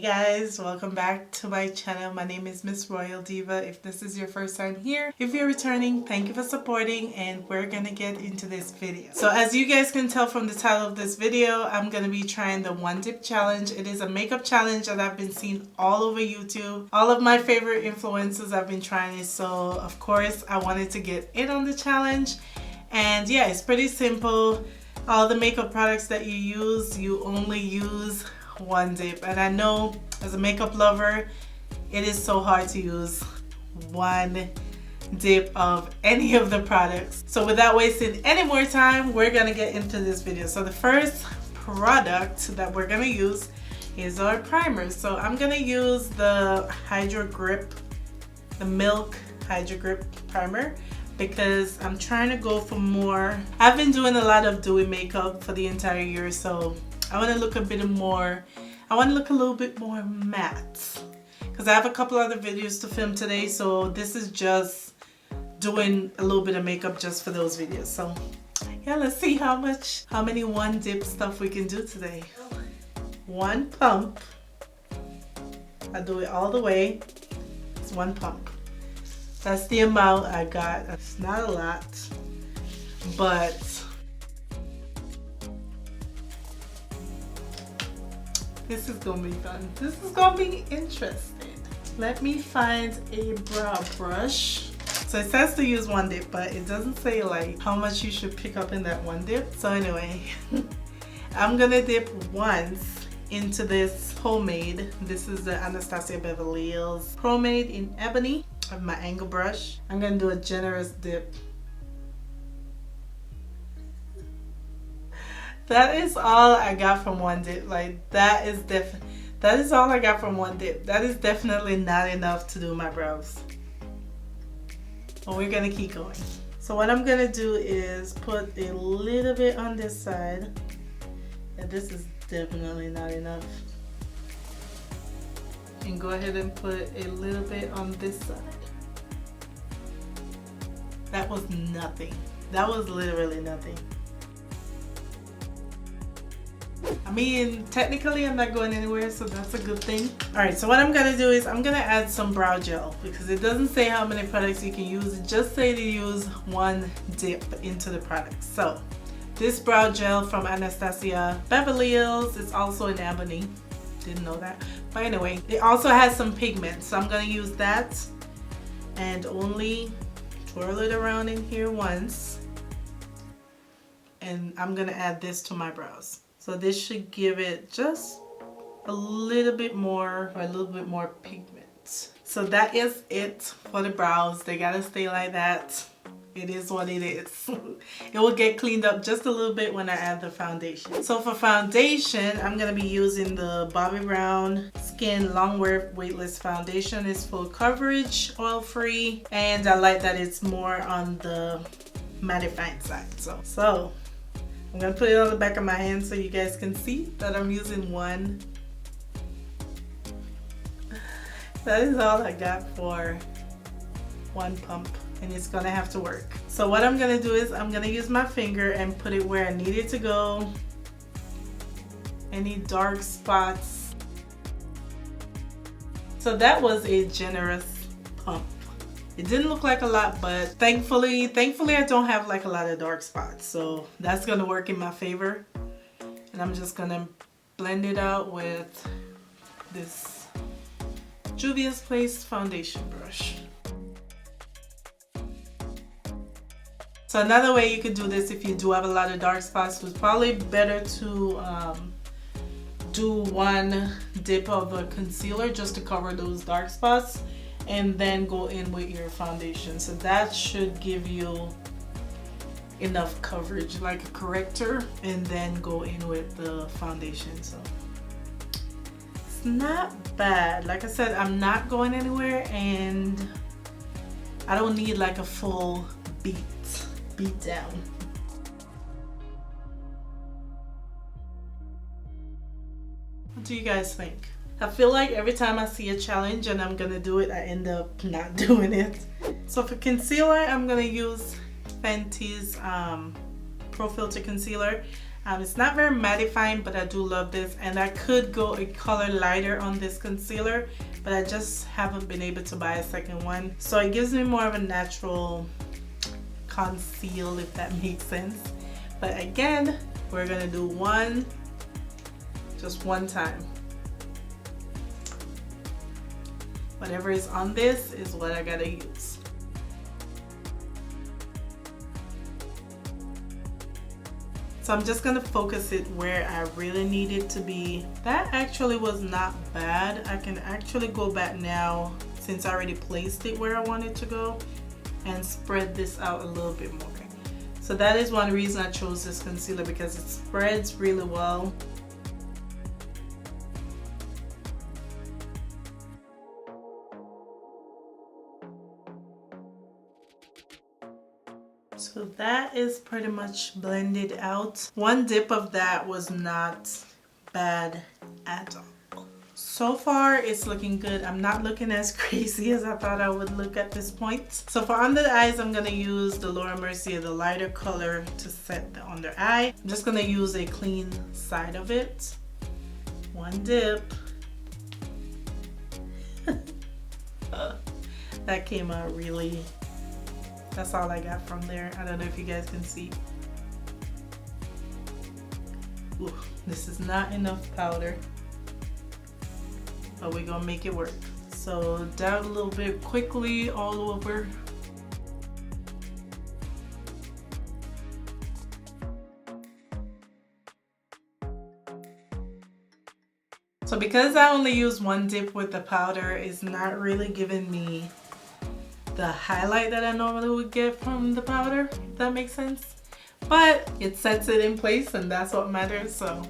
guys, welcome back to my channel. My name is Miss Royal Diva. If this is your first time here, if you're returning, thank you for supporting, and we're gonna get into this video. So as you guys can tell from the title of this video, I'm gonna be trying the one dip challenge. It is a makeup challenge that I've been seeing all over YouTube. All of my favorite influencers have been trying it, so of course I wanted to get in on the challenge. And yeah, it's pretty simple. All the makeup products that you use, you only use one dip, and I know as a makeup lover it is so hard to use one dip of any of the products. So without wasting any more time, we're gonna get into this video. So the first product that we're gonna use is our primer. So I'm gonna use the Hydro Grip, the Milk Hydro Grip primer, because I'm trying to go for more. I've been doing a lot of dewy makeup for the entire year, so I want to look a bit more, I want to look a little bit more matte, because I have a couple other videos to film today, so this is just doing a little bit of makeup just for those videos. So yeah, let's see how many one dip stuff we can do today. One pump. I do it all the way. It's one pump. That's the amount I got. It's not a lot, but this is gonna be fun. This is gonna be interesting. Let me find a brow brush. So it says to use one dip, but it doesn't say like how much you should pick up in that one dip. So anyway, I'm gonna dip once into this Pomade. This is the Anastasia Beverly Hills Pomade in Ebony. Of my angle brush. I'm gonna do a generous dip. That is all I got from one dip. Like that is all I got from one dip. That is definitely not enough to do my brows. But we're gonna keep going. So what I'm gonna do is put a little bit on this side. And this is definitely not enough. And go ahead and put a little bit on this side. That was nothing. That was literally nothing. I mean, technically I'm not going anywhere, so that's a good thing. Alright, so what I'm gonna do is I'm gonna add some brow gel, because it doesn't say how many products you can use. It just say to use one dip into the product. So this brow gel from Anastasia Beverly Hills is also in Ebony. Didn't know that. But anyway, it also has some pigment, so I'm gonna use that and only twirl it around in here once, and I'm gonna add this to my brows. So this should give it just a little bit more pigment. So that is it for the brows. They gotta stay like that. It is what it is. It will get cleaned up just a little bit when I add the foundation. So for foundation, I'm gonna be using the Bobbi Brown Skin Longwear Weightless Foundation. It's full coverage, oil-free, and I like that it's more on the mattifying side. So I'm gonna put it on the back of my hand so you guys can see that I'm using one. That is all I got for one pump. And it's gonna have to work. So what I'm gonna do is I'm gonna use my finger and put it where I need it to go. Any dark spots. So that was a generous pump. It didn't look like a lot, but thankfully I don't have like a lot of dark spots. So that's gonna work in my favor. And I'm just gonna blend it out with this Juvia's Place foundation brush. So another way you could do this if you do have a lot of dark spots was probably better to do one dip of a concealer just to cover those dark spots, and then go in with your foundation. So that should give you enough coverage, like a corrector, and then go in with the foundation. So it's not bad. Like I said, I'm not going anywhere, and I don't need like a full beat down. What do you guys think? I feel like every time I see a challenge and I'm gonna do it, I end up not doing it. So for concealer, I'm gonna use Fenty's Pro Filter Concealer. It's not very mattifying, but I do love this, and I could go a color lighter on this concealer, but I just haven't been able to buy a second one. So it gives me more of a natural conceal, if that makes sense. But again, we're gonna do just one time. Whatever is on this is what I gotta use. So I'm just gonna focus it where I really need it to be. That actually was not bad. I can actually go back now, since I already placed it where I want it to go, and spread this out a little bit more. So that is one reason I chose this concealer, because it spreads really well. So that is pretty much blended out. One dip of that was not bad at all. So far it's looking good. I'm not looking as crazy as I thought I would look at this point. So for under the eyes, I'm gonna use the Laura Mercier, the lighter color, to set the under eye. I'm just gonna use a clean side of it. One dip. That came out really. That's all I got from there. I don't know if you guys can see. Ooh, this is not enough powder, but we're gonna make it work. So dab a little bit quickly all over. So because I only use one dip with the powder, it's not really giving me the highlight that I normally would get from the powder, if that makes sense. But it sets it in place, and that's what matters. So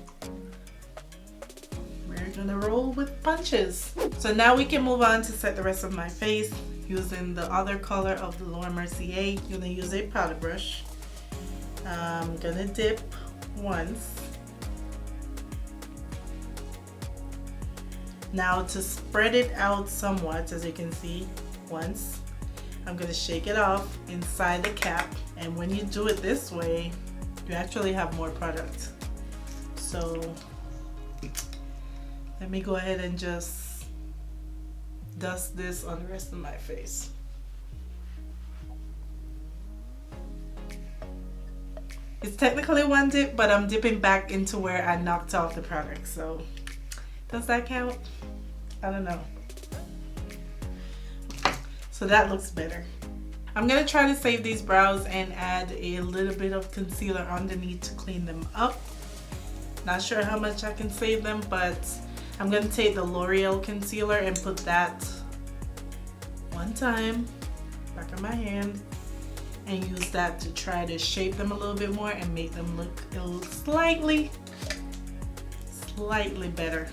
we're gonna roll with punches. So now we can move on to set the rest of my face using the other color of the Laura Mercier. I'm gonna use a powder brush. I'm gonna dip once. Now to spread it out somewhat, as you can see, once. I'm going to shake it off inside the cap, and when you do it this way, you actually have more product. So let me go ahead and just dust this on the rest of my face. It's technically one dip, but I'm dipping back into where I knocked off the product. So does that count? I don't know. So that looks better. I'm gonna try to save these brows and add a little bit of concealer underneath to clean them up. Not sure how much I can save them, but I'm gonna take the L'Oreal concealer and put that one time back of my hand and use that to try to shape them a little bit more and make them look slightly better.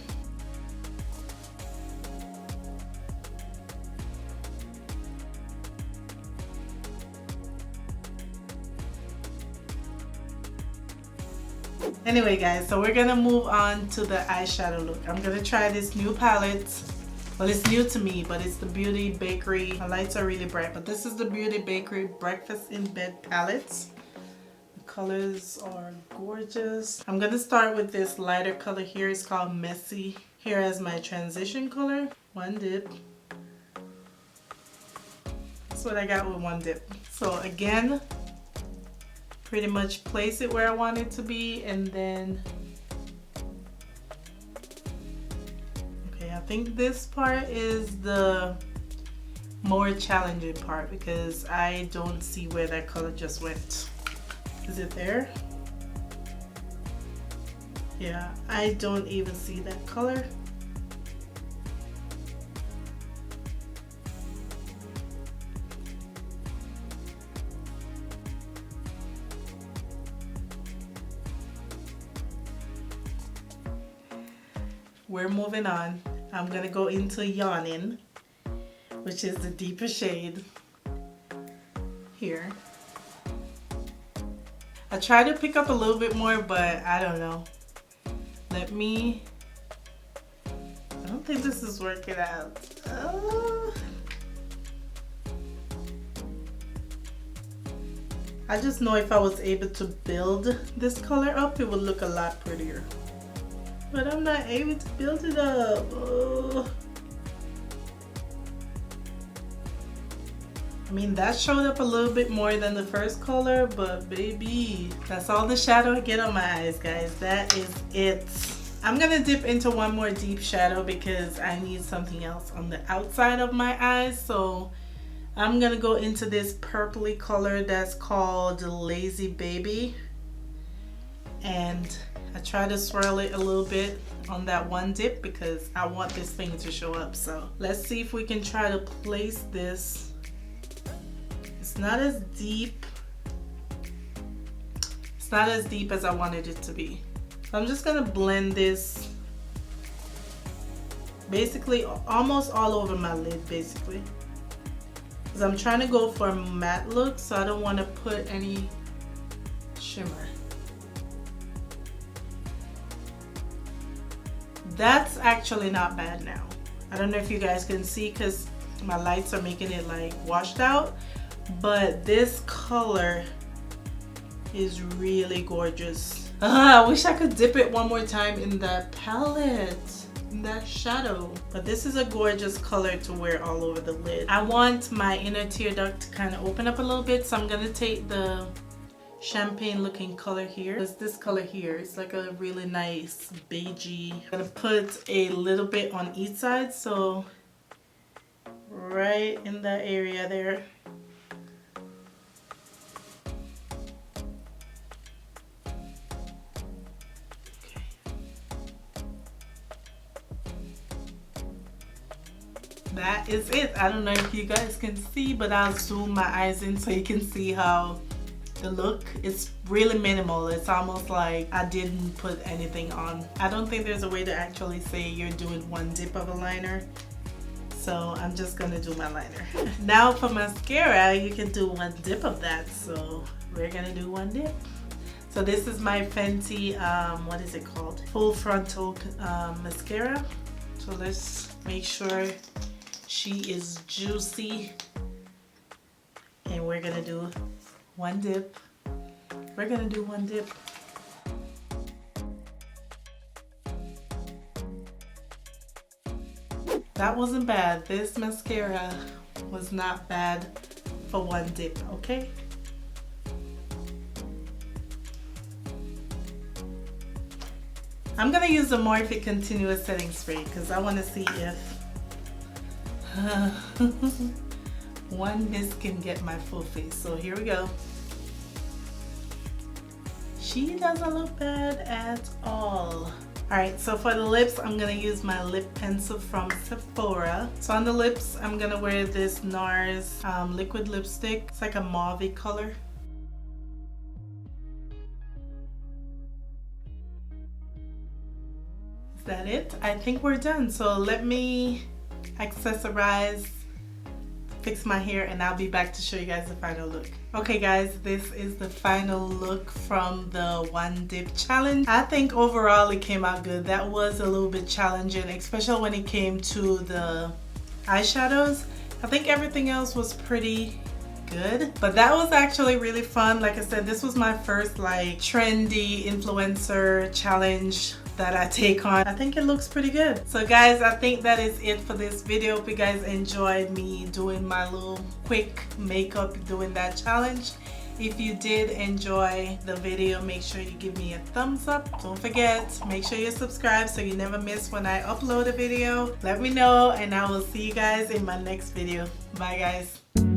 Anyway guys, so we're gonna move on to the eyeshadow look. I'm gonna try this new palette. Well, it's new to me, but it's the Beauty Bakery. My lights are really bright, but this is the Beauty Bakery Breakfast in Bed palettes. The colors are gorgeous. I'm gonna start with this lighter color here. It's called Messy. Here is my transition color. One dip. That's what I got with one dip. So again, pretty much place it where I want it to be, and then okay, I think this part is the more challenging part because I don't see where that color just went. Is it there? Yeah, I don't even see that color. We're moving on. I'm gonna go into Yawning, which is the deeper shade here. I try to pick up a little bit more, but I don't know. I don't think this is working out. I just know if I was able to build this color up, it would look a lot prettier. But I'm not able to build it up. Oh. I mean, that showed up a little bit more than the first color, but baby, that's all the shadow I get on my eyes, guys. That is it. I'm gonna dip into one more deep shadow because I need something else on the outside of my eyes. So I'm gonna go into this purpley color that's called Lazy Baby. And I try to swirl it a little bit on that one dip because I want this thing to show up. So let's see if we can try to place this. It's not as deep. It's not as deep as I wanted it to be. So I'm just gonna blend this basically almost all over my lid, basically. Because I'm trying to go for a matte look, so I don't want to put any shimmer. That's actually not bad now. I don't know if you guys can see because my lights are making it like washed out, but this color is really gorgeous. I wish I could dip it one more time in that palette, in that shadow. But this is a gorgeous color to wear all over the lid. I want my inner tear duct to kind of open up a little bit, so I'm gonna take the champagne looking color here. It's this color here. It's like a really nice beigey. I'm gonna put a little bit on each side, so right in that area there. That is it. I don't know if you guys can see, but I'll zoom my eyes in so you can see how the look is really minimal. It's almost like I didn't put anything on. I don't think there's a way to actually say you're doing one dip of a liner, so I'm just gonna do my liner. Now for mascara, you can do one dip of that, so we're gonna do one dip. So this is my Fenty what is it called, full frontal mascara. So let's make sure she is juicy, and we're gonna do one dip. We're gonna do one dip. That wasn't bad. This mascara was not bad for one dip, okay? I'm gonna use the Morphe Continuous Setting Spray because I want to see if one mist can get my full face. So here we go. She doesn't look bad at all. Alright, so for the lips, I'm gonna use my lip pencil from Sephora. So on the lips, I'm gonna wear this NARS liquid lipstick. It's like a mauve color. Is that it? I think we're done. So let me accessorize, fix my hair, and I'll be back to show you guys the final look. Okay guys, this is the final look from the one dip challenge. I think overall it came out good. That was a little bit challenging, especially when it came to the eyeshadows. I think everything else was pretty good, but that was actually really fun. Like I said, this was my first like trendy influencer challenge that I take on. I think it looks pretty good. So guys, I think that is it for this video. Hope you guys enjoyed me doing my little quick makeup doing that challenge. If you did enjoy the video, make sure you give me a thumbs up. Don't forget, make sure you subscribe so you never miss when I upload a video. Let me know, and I will see you guys in my next video. Bye guys.